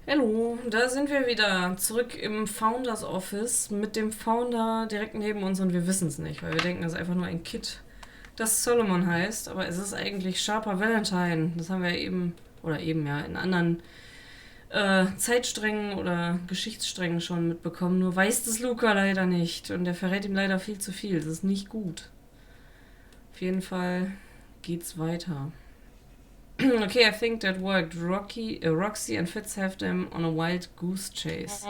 Hallo, da sind wir wieder zurück im Founders Office mit dem Founder direkt neben uns und wir wissen es nicht, weil wir denken, es ist einfach nur ein Kid, das Solomon heißt, aber es ist eigentlich Sharper Valentine. Das haben wir eben, oder eben ja, in anderen Zeitsträngen oder Geschichtssträngen schon mitbekommen, nur weiß das Luka leider nicht und der verrät ihm leider viel zu viel. Das ist nicht gut. Auf jeden Fall geht's weiter. Okay, I think that worked. Roxy and Fitz have them on a wild goose chase.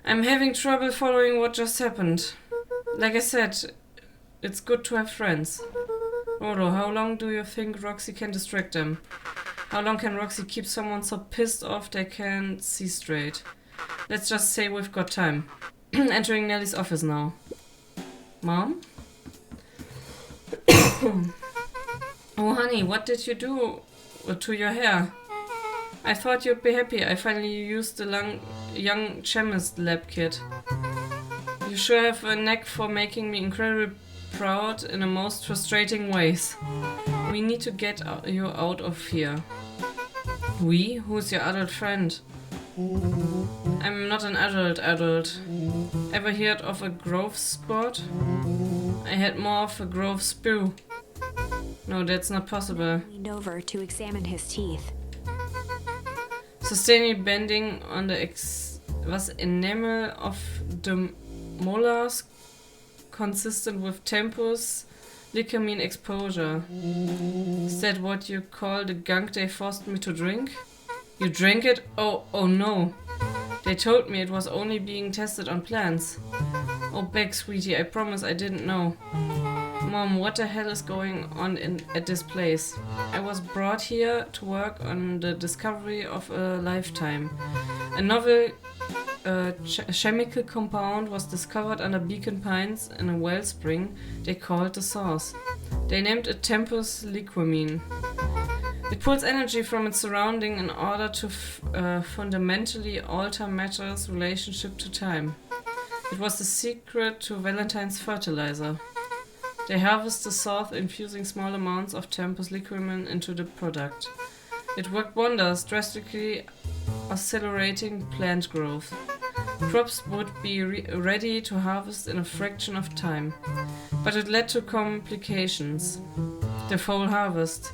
I'm having trouble following what just happened. Like I said, it's good to have friends. Rolo, how long do you think Roxy can distract them? How long can Roxy keep someone so pissed off they can't see straight? Let's just say we've got time. Entering Nelly's office now. Mom? Oh, honey, what did you do to your hair? I thought you'd be happy. I finally used the young chemist lab kit. You sure have a knack for making me incredibly proud in the most frustrating ways. We need to get you out of here. We? Who's your adult friend? I'm not an adult. Ever heard of a growth spurt? I had more of a growth spew. No, that's not possible. Leaned over to examine his teeth. Sustainably bending on the enamel of the molars, consistent with tempus ligamine exposure. Is that what you call the gunk they forced me to drink? You drank it? Oh no. They told me it was only being tested on plants. Oh, Beck, sweetie, I promise I didn't know. Mom, what the hell is going on at this place? I was brought here to work on the discovery of a lifetime. A novel chemical compound was discovered under Beacon Pines in a wellspring they called the source. They named it tempus liquamine. It pulls energy from its surrounding in order to fundamentally alter matter's relationship to time. It was the secret to Valentine's fertilizer. They harvest the source, infusing small amounts of tempus liquamine into the product. It worked wonders, drastically accelerating plant growth. Crops would be ready to harvest in a fraction of time. But it led to complications. The foul harvest.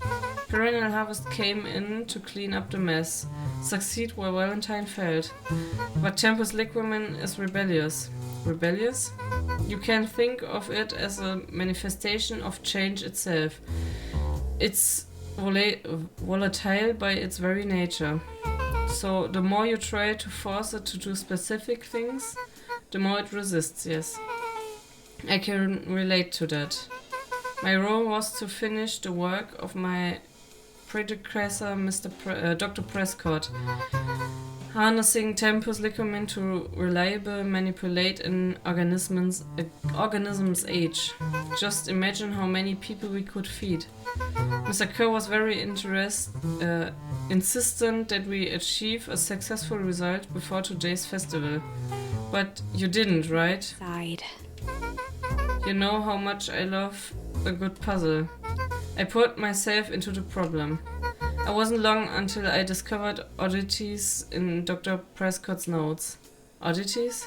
Perennial harvest came in to clean up the mess, succeed where Valentine failed. But tempus liquamine is rebellious. Rebellious? You can think of it as a manifestation of change itself. It's volatile by its very nature. So the more you try to force it to do specific things, the more it resists, yes. I can relate to that. My role was to finish the work of my predecessor, Dr. Prescott, harnessing tempus liquamine to reliably manipulate an organism's age. Just imagine how many people we could feed. Mr. Kerr was very insistent that we achieve a successful result before today's festival. But you didn't, right? Sighed. You know how much I love a good puzzle. I put myself into the problem. I wasn't long until I discovered oddities in Dr. Prescott's notes. Oddities?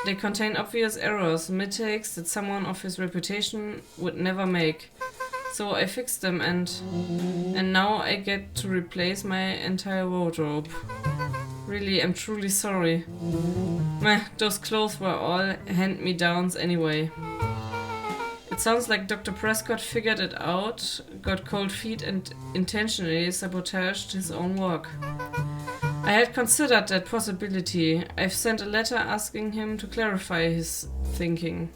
They contain obvious errors, mistakes that someone of his reputation would never make. So I fixed them and now I get to replace my entire wardrobe. Really, I'm truly sorry. Meh, those clothes were all hand-me-downs anyway. It sounds like Dr. Prescott figured it out, got cold feet and intentionally sabotaged his own work. I had considered that possibility. I've sent a letter asking him to clarify his thinking.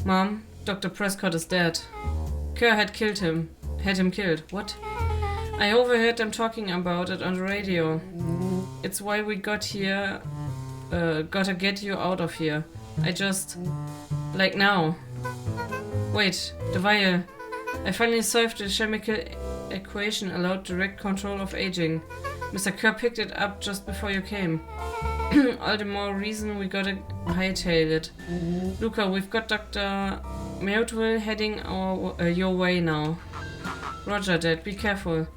Mom, Dr. Prescott is dead. Kerr had him killed. What? I overheard them talking about it on the radio. It's why we got here, gotta get you out of here. I just... like now. Wait, the vial. I finally solved the chemical equation allowed direct control of aging. Mr. Kerr picked it up just before you came. All the more reason we gotta hightail it. Luka, we've got Dr. Myrtle heading your way now. Roger, Dad, be careful.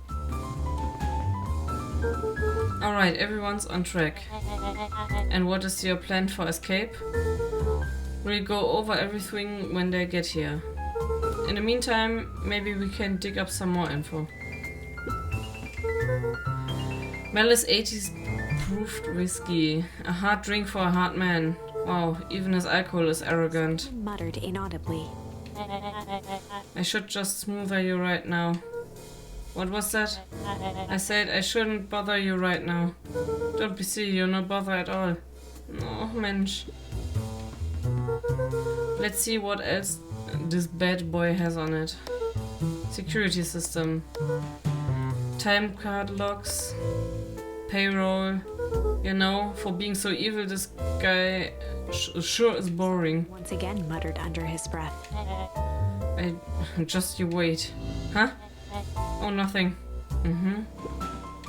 Alright, everyone's on track. And what is your plan for escape? We'll go over everything when they get here. In the meantime, maybe we can dig up some more info. Mel is 80s proofed whiskey. A hard drink for a hard man. Wow, even his alcohol is arrogant. Muttered inaudibly. I should just smother you right now. What was that? I said I shouldn't bother you right now. Don't be silly, you're no bother at all. Oh, Mensch. Let's see what else this bad boy has on it. Security system. Time card logs. Payroll. You know, for being so evil, this guy sure is boring. Once again muttered under his breath. Just you wait. Huh? Oh, nothing.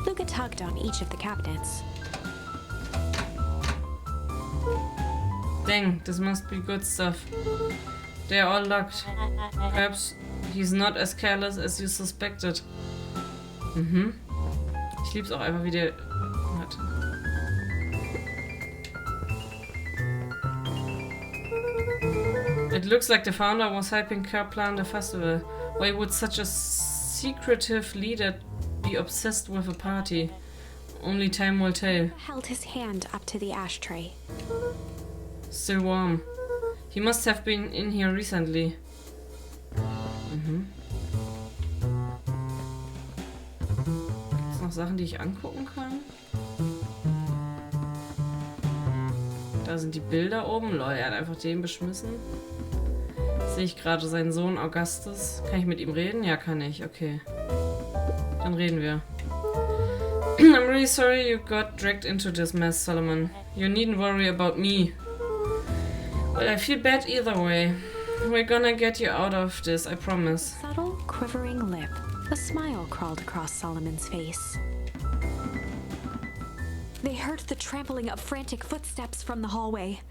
Luka tugged on each of the cabinets. Dang, this must be good stuff. They are all locked. Perhaps he's not as careless as you suspected. Ich lieb's auch einfach, wie der... Warte. It looks like the founder was helping Kerr plan the festival. Why would such a secretive leader be obsessed with a party? Only time will tell. Held his hand up to the ashtray. Still warm. He must have been in here recently. Gibt's noch Sachen, die ich angucken kann? Da sind die Bilder oben. Lol, er hat einfach den beschmissen. Sehe ich gerade seinen Sohn Augustus. Kann ich mit ihm reden? Ja, kann ich. Okay. Dann reden wir. I'm really sorry you got dragged into this mess, Solomon. You needn't worry about me. Well, I feel bad either way. We're gonna get you out of this, I promise. Subtle, quivering lip. A smile crawled across Solomon's face. They heard the trampling of frantic footsteps from the hallway.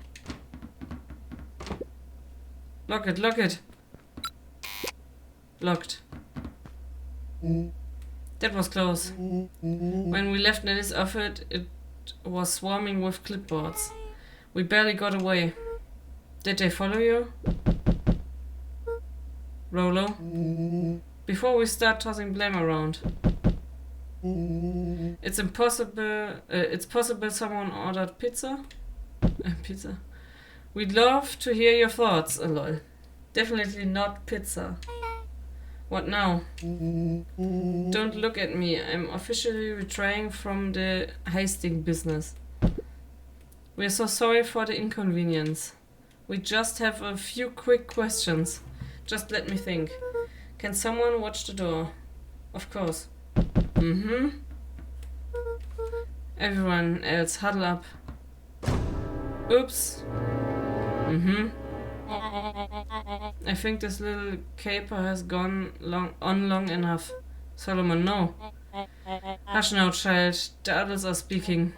Lock it, lock it. Locked. That was close. When we left Nelly's office, it was swarming with clipboards. We barely got away. Did they follow you? Rolo? Before we start tossing blame around. It's possible someone ordered pizza? Pizza? We'd love to hear your thoughts, lol. Definitely not pizza. What now? Don't look at me. I'm officially retiring from the heisting business. We're so sorry for the inconvenience. We just have a few quick questions. Just let me think. Can someone watch the door? Of course. Everyone else, huddle up. Oops. I think this little caper has gone long enough. Solomon, no. Hush now, child. The adults are speaking.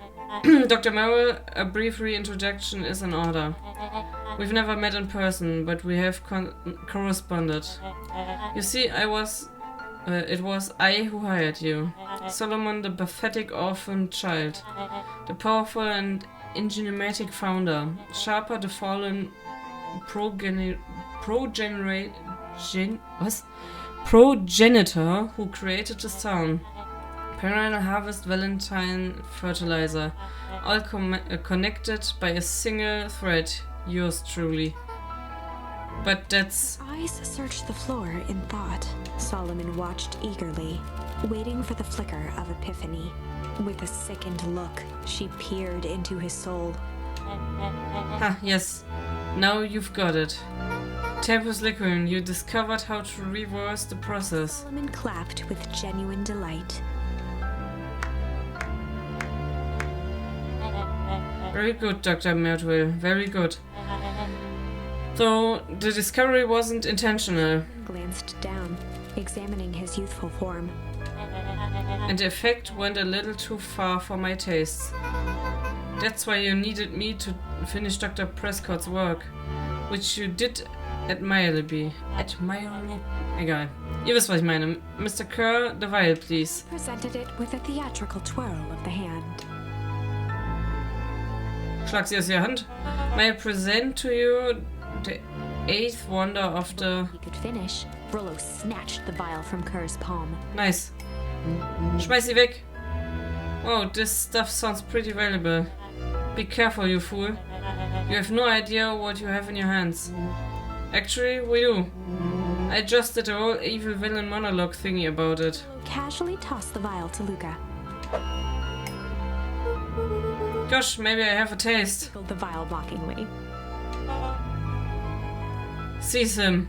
Dr. Merrill, a brief reintroduction is in order. We've never met in person, but we have corresponded. You see, it was I who hired you. Solomon, the pathetic orphan child. The powerful and enigmatic founder. Sharper, the fallen progenitor who created this town. Perennial harvest, Valentine, fertilizer. All connected by a single thread. Yours truly. But that's... Eyes searched the floor in thought. Solomon watched eagerly, waiting for the flicker of epiphany. With a sickened look, she peered into his soul. Ah, yes. Now you've got it. Tempus Liquin, you discovered how to reverse the process. Solomon clapped with genuine delight. Very good, Dr. Merdwell. Very good. Though the discovery wasn't intentional. Glanced down, examining his youthful form. And the effect went a little too far for my tastes. That's why you needed me to finish Dr. Prescott's work, which you did Admirably. Egal. Ihr wisst, was ich meine. Mr. Kerr, the vial, please. Presented it with a theatrical twirl of the hand. Schlag sie aus ihrer Hand. May I present to you the eighth wonder of the... He could finish. Rollo snatched the vial from Kerr's palm. Nice. Schmeiß sie weg. Wow, this stuff sounds pretty valuable. Be careful, you fool. You have no idea what you have in your hands. Actually, we do. I just did a whole evil villain monologue thingy about it. Rollo casually tossed the vial to Luka. Gosh, maybe I have a taste. Pulled the vial mockingly. Seize him.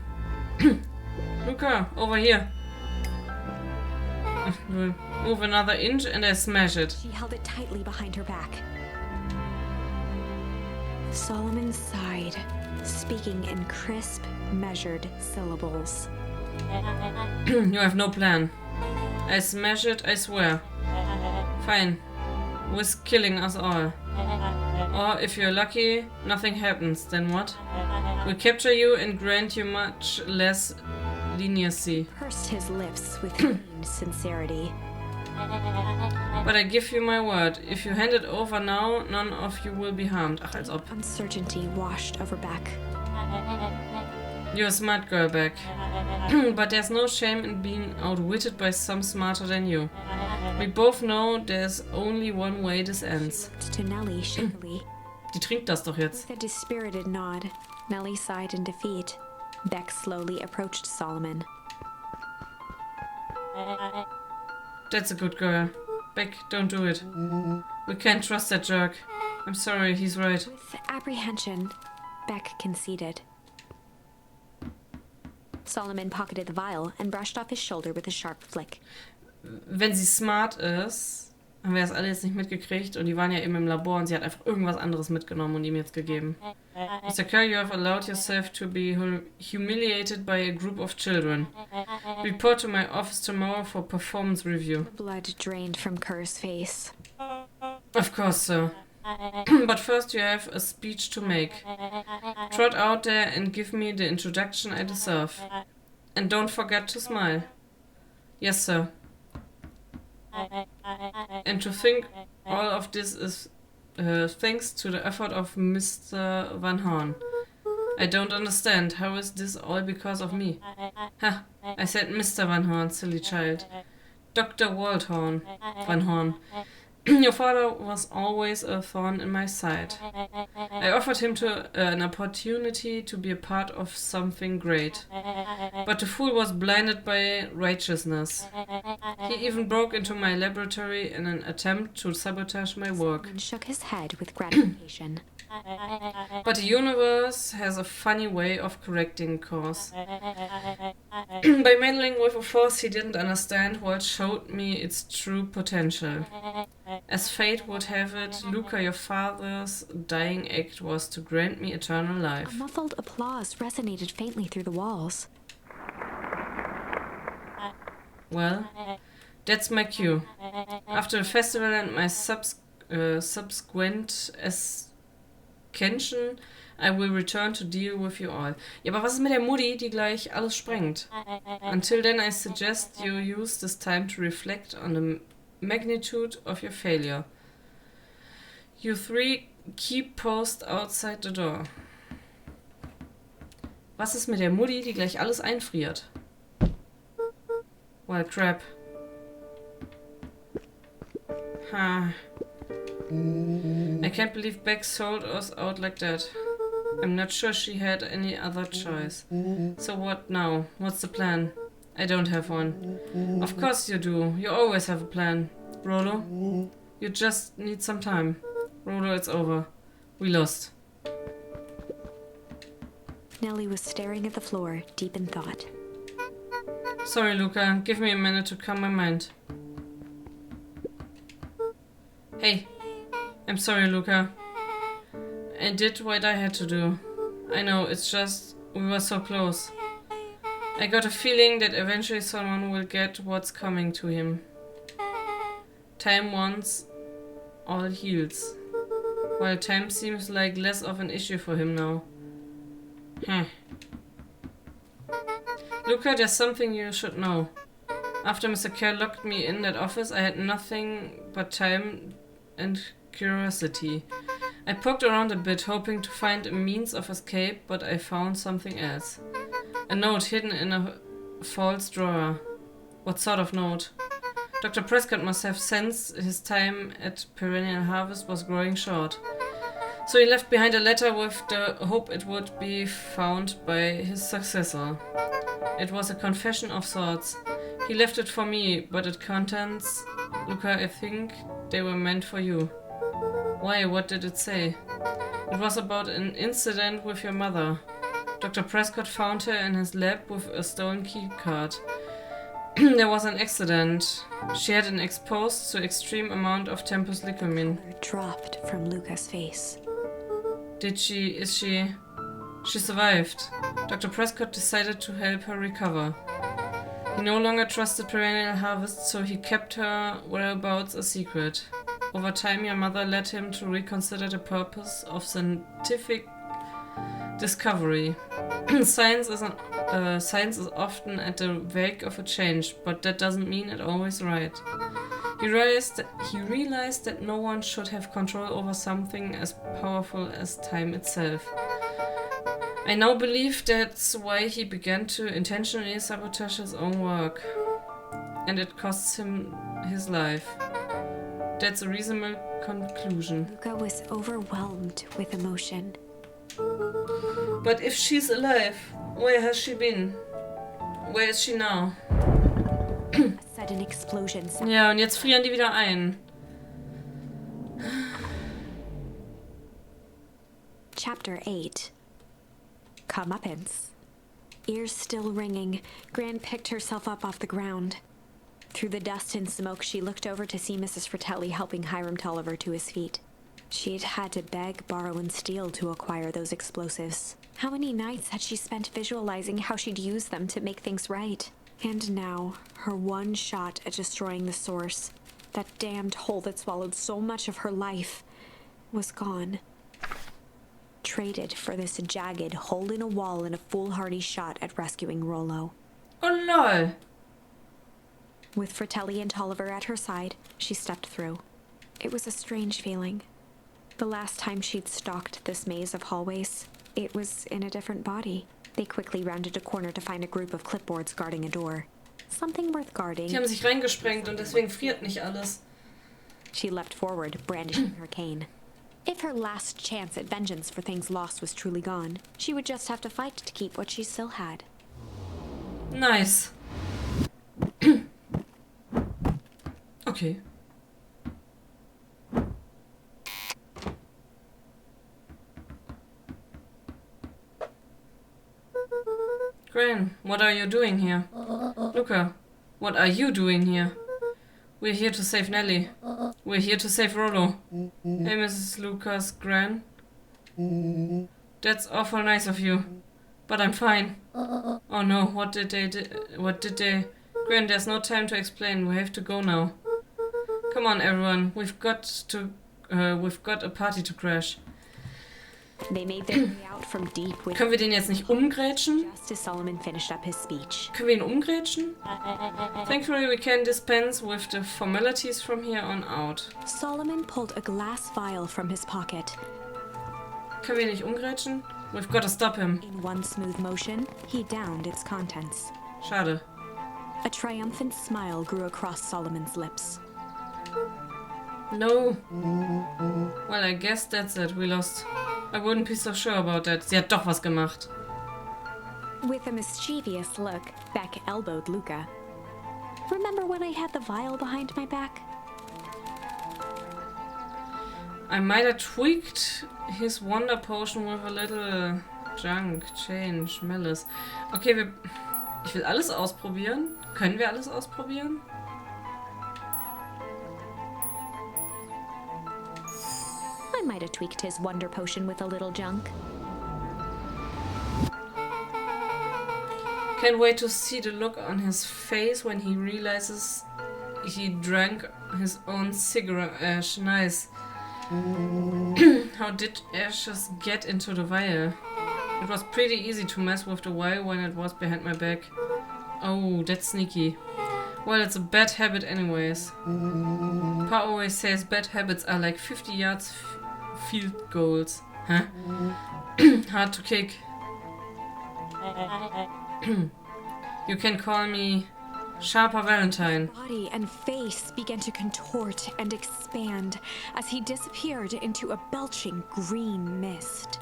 Luka, over here. Move another inch and I smash it. She held it tightly behind her back. Solomon sighed, speaking in crisp, measured syllables. You have no plan. I smash it, I swear. Fine. With killing us all. Or, if you're lucky, nothing happens, then what? We capture you and grant you much less leniency. Pursed his lips with feigned sincerity. But I give you my word, if you hand it over now, none of you will be harmed. Ach, als ob. Uncertainty washed over Beck. You're a smart girl, Beck. But there's no shame in being outwitted by some smarter than you. We both know there's only one way this ends. To Nellie shakily. Die trinkt das doch jetzt. With a dispirited nod, Nellie sighed in defeat. Beck slowly approached Solomon. That's a good girl. Beck, don't do it. We can't trust that jerk. I'm sorry, he's right. With apprehension, Beck conceded. Solomon pocketed the vial and brushed off his shoulder with a sharp flick. Wenn sie smart ist, haben wir das alle jetzt nicht mitgekriegt und die waren ja eben im Labor und sie hat einfach irgendwas anderes mitgenommen und ihm jetzt gegeben. Mr. Kerr, you have allowed yourself to be humiliated by a group of children. Report to my office tomorrow for performance review. Blood drained from Kerr's face. Of course, sir. But first you have a speech to make. Trot out there and give me the introduction I deserve. And don't forget to smile. Yes, sir. And to think all of this is thanks to the effort of Mr. Van Horn. I don't understand. How is this all because of me? Ha! I said Mr. Van Horn, silly child. Dr. Waldhorn Van Horn. Your father was always a thorn in my side. I offered him an opportunity to be a part of something great. But the fool was blinded by righteousness. He even broke into my laboratory in an attempt to sabotage my work. And shook his head with gratification. But the universe has a funny way of correcting course. By meddling with a force he didn't understand, Walt showed me its true potential. As fate would have it, Luka, your father's dying act was to grant me eternal A life. muffled applause resonated faintly through the walls. Well, that's my cue. After the festival and my subsequent ascension, I will return to deal with you all. Ja, aber was ist mit der Mutti, die gleich alles sprengt? Until then, I suggest you use this time to reflect on the magnitude of your failure. You three keep post outside the door. Was ist mit der Mutti, die gleich alles einfriert? Well, crap. Ha. I can't believe Beck sold us out like that. I'm not sure she had any other choice. So what now? What's the plan? I don't have one. Of course you do. You always have a plan. Rollo? You just need some time. Rollo, it's over. We lost. Nellie was staring at the floor, deep in thought. Sorry, Luka. Give me a minute to calm my mind. Hey. I'm sorry, Luka. I did what I had to do. I know, it's just... we were so close. I got a feeling that eventually someone will get what's coming to him. Time once all heals. While time seems like less of an issue for him now. Huh. Luka, there's something you should know. After Mr. Kerr locked me in that office, I had nothing but time and curiosity. I poked around a bit, hoping to find a means of escape, but I found something else. A note hidden in a false drawer. What sort of note? Dr. Prescott must have sensed his time at Perennial Harvest was growing short. So he left behind a letter with the hope it would be found by his successor. It was a confession of sorts. He left it for me, but its contents, Luka, I think they were meant for you. Why? What did it say? It was about an incident with your mother. Dr. Prescott found her in his lab with a stolen key card. There was an accident. She had an exposed to extreme amount of tempus licamin. Dropped from Luka's face. She survived. Dr. Prescott decided to help her recover. He no longer trusted Perennial Harvest, so he kept her whereabouts a secret. Over time, your mother led him to reconsider the purpose of scientific discovery. Science is often at the wake of a change, but that doesn't mean it's always right. He realized that no one should have control over something as powerful as time itself. I now believe that's why he began to intentionally sabotage his own work. And it costs him his life. That's a reasonable conclusion. Luka was overwhelmed with emotion. But if she's alive, where has she been? Where is she now? A sudden explosion. Ja, und jetzt frieren die wieder ein. Chapter 8. Comeuppance. Ears still ringing, Gran picked herself up off the ground. Through the dust and smoke, she looked over to see Mrs. Fratelli helping Hiram Tolliver to his feet. She'd had to beg, borrow, and steal to acquire those explosives. How many nights had she spent visualizing how she'd use them to make things right? And now, her one shot at destroying the source, that damned hole that swallowed so much of her life, was gone. Traded for this jagged hole in a wall and a foolhardy shot at rescuing Rollo. Oh no! With Fratelli and Tolliver at her side, she stepped through. It was a strange feeling. The last time she'd stalked this maze of hallways, it was in a different body. They quickly rounded a corner to find a group of clipboards guarding a door. Something worth guarding. Die haben sich reingesprengt und deswegen friert nicht alles. She leapt forward, brandishing her cane. If her last chance at vengeance for things lost was truly gone, she would just have to fight to keep what she still had. Nice. Okay. Gran, what are you doing here? Luka, what are you doing here? We're here to save Nellie. We're here to save Rollo. Hey, Mrs. Lucas, Gran. That's awful nice of you. But I'm fine. Oh no, what did they... Gran, there's no time to explain. We have to go now. Come on, everyone. We've got a party to crash. They made their way out from deep within. Können wir den jetzt nicht umgrätschen? Just as Solomon finished up his speech. Können wir ihn umgrätschen? Thankfully, we can dispense with the formalities from here on out. Solomon pulled a glass vial from his pocket. Können wir ihn nicht umgrätschen? We've got to stop him. In one smooth motion, he downed its contents. Schade. A triumphant smile grew across Solomon's lips. No. Well, I guess that's it. We lost. I wouldn't be so sure about that. Sie hat doch was gemacht. With a mischievous look, Beck elbowed Luka. Remember when I had the vial behind my back? I might have tweaked his wonder potion with a little junk, change, malice. Okay, ich will alles ausprobieren. Können wir alles ausprobieren? I might have tweaked his wonder potion with a little junk. Can't wait to see the look on his face when he realizes he drank his own cigarette ash. Nice. How did ashes get into the vial? It was pretty easy to mess with the vial when it was behind my back. Oh, that's sneaky. Well, it's a bad habit anyways. Pa always says bad habits are like 50 yards field goals. Huh? Hard to kick. You can call me Sharper Valentine. Body and face began to contort and expand as he disappeared into a belching green mist.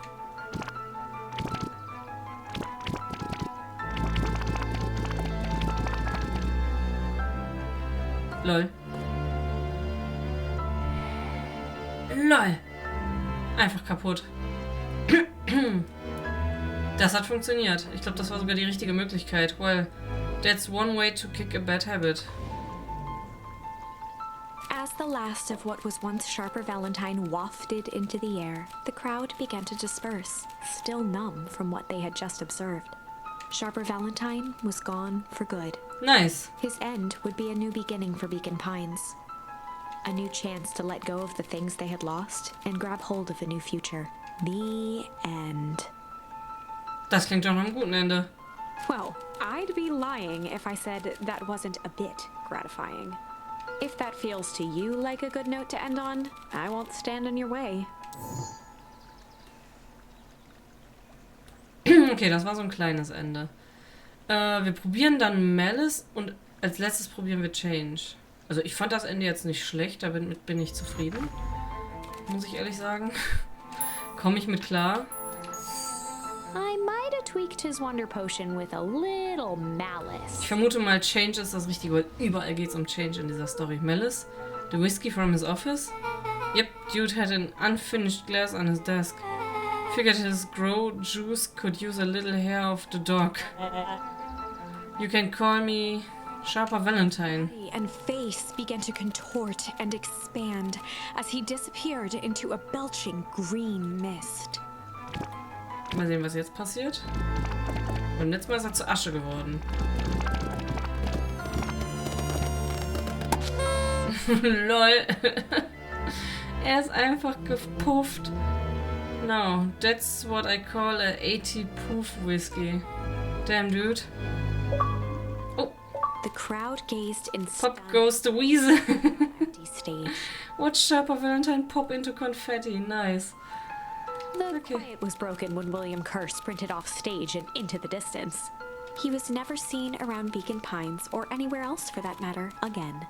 Lol. LOL. Einfach kaputt. Das hat funktioniert. Ich glaube, das war sogar die richtige Möglichkeit. Well, that's one way to kick a bad habit. As the last of what was once Sharper Valentine wafted into the air, the crowd began to disperse, still numb from what they had just observed. Sharper Valentine was gone for good. Nice. His end would be a new beginning for Beacon Pines. A new chance to let go of the things they had lost and grab hold of a new future. The end. Das klingt doch nach einem guten Ende. Well, I'd be lying if I said that wasn't a bit gratifying. If that feels to you like a good note to end on, I won't stand in your way. Okay, das war so ein kleines Ende. Wir probieren dann Malice und als letztes probieren wir Change. Also ich fand das Ende jetzt nicht schlecht, damit bin ich zufrieden. Muss ich ehrlich sagen. Komme ich mit klar. I might have tweaked his wonder potion with a little malice. Ich vermute mal, Change ist das Richtige, weil überall geht es um Change in dieser Story. Malice, the whiskey from his office. Yep, dude had an unfinished glass on his desk. Figured his grow juice could use a little hair of the dog. You can call me Sharper Valentine. And face began to contort and expand as he disappeared into a belching green mist. Mal sehen, was jetzt passiert. Beim letzten Mal ist er zu Asche geworden. Lol. Er ist einfach gepufft. No, that's what I call a 80 proof whiskey. Damn, dude. Oh. The crowd gazed in Pop goes the weasel. empty stage. Watch Sharper Valentine pop into confetti. Nice. The quiet was broken when William Kerr sprinted off stage and into the distance. He was never seen around Beacon Pines, or anywhere else for that matter, again.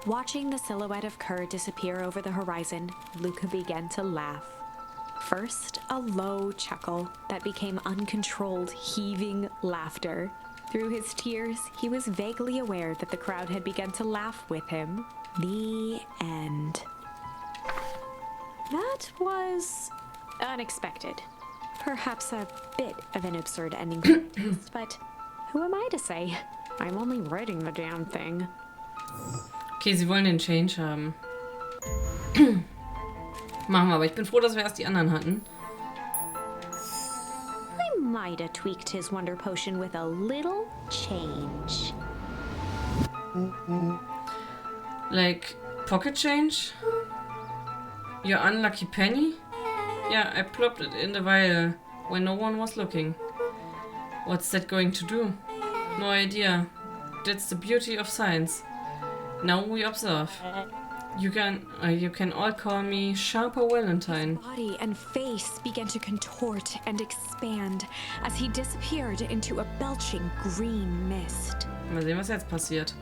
Watching the silhouette of Kerr disappear over the horizon, Luka began to laugh. First, a low chuckle that became uncontrolled, heaving laughter. Through his tears, he was vaguely aware that the crowd had begun to laugh with him. The end. That was unexpected. Perhaps a bit of an absurd ending to the twist, but who am I to say? I'm only writing the damn thing. Okay, sie wollen den Change haben. Machen wir, aber ich bin froh, dass wir erst die anderen hatten. I might have tweaked his wonder potion with a little change. Like, pocket change? Your unlucky penny? Yeah, I plopped it in the vial when no one was looking. What's that going to do? No idea. That's the beauty of science. Now we observe. You can all call me Sharper Valentine. Body and face began to contort and expand as he disappeared into a belching green mist. Mal sehen, was jetzt passiert.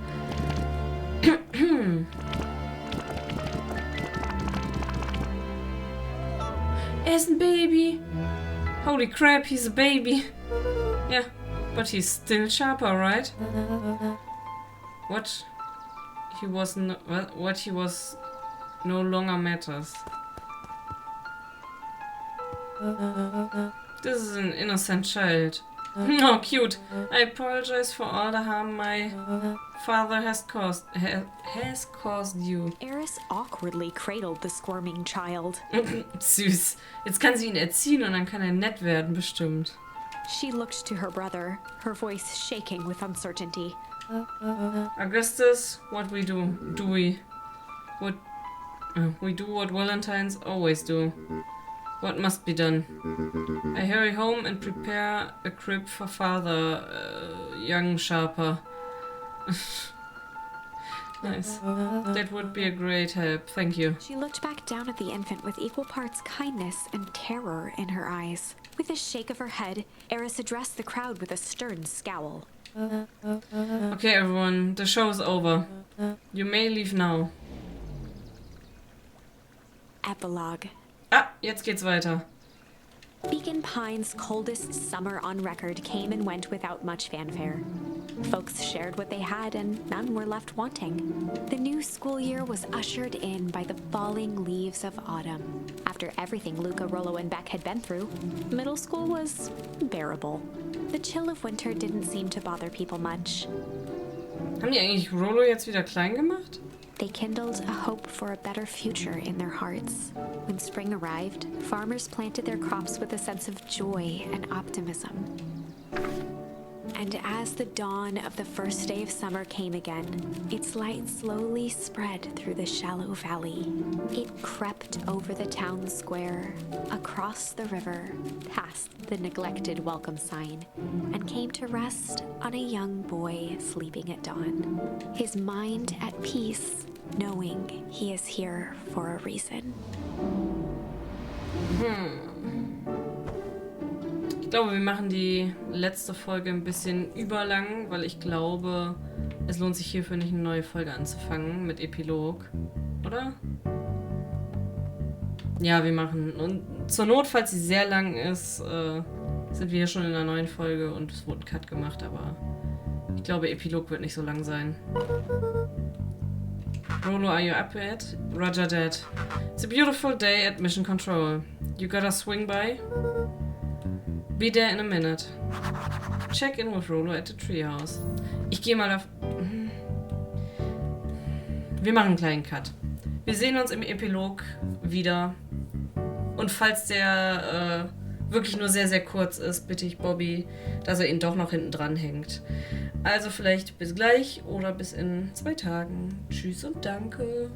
Er ist ein Baby. Holy crap, he's a baby. Yeah, but he's still Sharper, right? What he was no longer matters. This is an innocent child. Oh, cute. I apologize for all the harm my father has caused you. Eris awkwardly cradled the squirming child. Süß. Jetzt kann sie ihn erziehen und dann kann er nett werden, bestimmt. She looked to her brother, her voice shaking with uncertainty. Augustus, what we do? We do what Valentines always do. What must be done? I hurry home and prepare a crib for father. young Sharper. Nice. That would be a great help. Thank you. She looked back down at the infant with equal parts kindness and terror in her eyes. With a shake of her head, Eris addressed the crowd with a stern scowl. Okay, everyone, the show is over. You may leave now. Epilogue. Ah, jetzt geht's weiter. Beacon Pines' coldest summer on record came and went without much fanfare. Folks shared what they had and none were left wanting. The new school year was ushered in by the falling leaves of autumn. After everything Luka, Rollo, and Beck had been through, middle school was bearable. The chill of winter didn't seem to bother people much. Haben die eigentlich Rollo jetzt wieder klein gemacht? They kindled a hope for a better future in their hearts. When spring arrived, farmers planted their crops with a sense of joy and optimism. And as the dawn of the first day of summer came again, its light slowly spread through the shallow valley. It crept over the town square, across the river, past the neglected welcome sign, and came to rest on a young boy sleeping at dawn. His mind at peace, knowing he is here for a reason. Ich glaube, wir machen die letzte Folge ein bisschen überlang, weil ich glaube, es lohnt sich hierfür nicht eine neue Folge anzufangen mit Epilog, oder? Ja, wir machen. Und zur Not, falls sie sehr lang ist, sind wir hier schon in einer neuen Folge und es wurde ein Cut gemacht, aber ich glaube, Epilog wird nicht so lang sein. Rollo, are you up yet? Roger that. It's a beautiful day at Mission Control. You gotta swing by? Be there in a minute. Check in with Rollo at the treehouse. Ich gehe mal auf... Wir machen einen kleinen Cut. Wir sehen uns im Epilog wieder. Und falls der wirklich nur sehr, sehr kurz ist, bitte ich Bobby, dass er ihn doch noch hinten dran hängt. Also vielleicht bis gleich oder bis in 2 Tagen. Tschüss und danke.